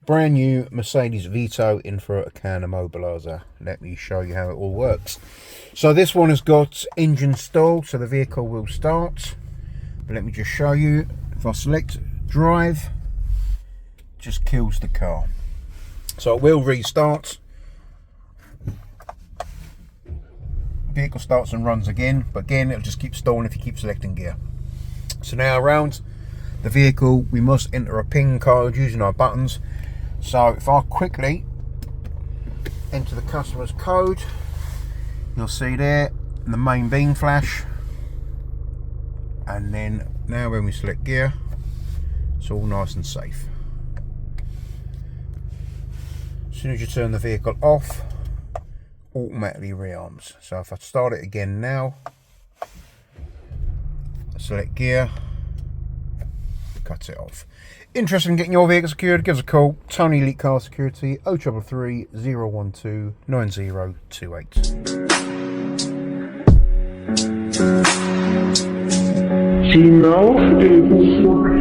brand new Mercedes Vito in for a CAN immobiliser. Let me show you how it all works. So this one has got engine stall, so the vehicle will start. But let me just show you. If I select drive, it just kills the car. So it will restart. Vehicle starts and runs again, but again it'll just keep stalling if you keep selecting gear. So now around the vehicle we must enter a PIN code using our buttons. So if I quickly enter the customer's code, you'll see there the main beam flash, and then now when we select gear, it's all nice and safe. As soon as you turn the vehicle off, automatically rearms. So if I start it again now, select gear, cut it off. Interested in getting your vehicle secured? Give us a call. Tony Elite Car Security, 0333 012 9028.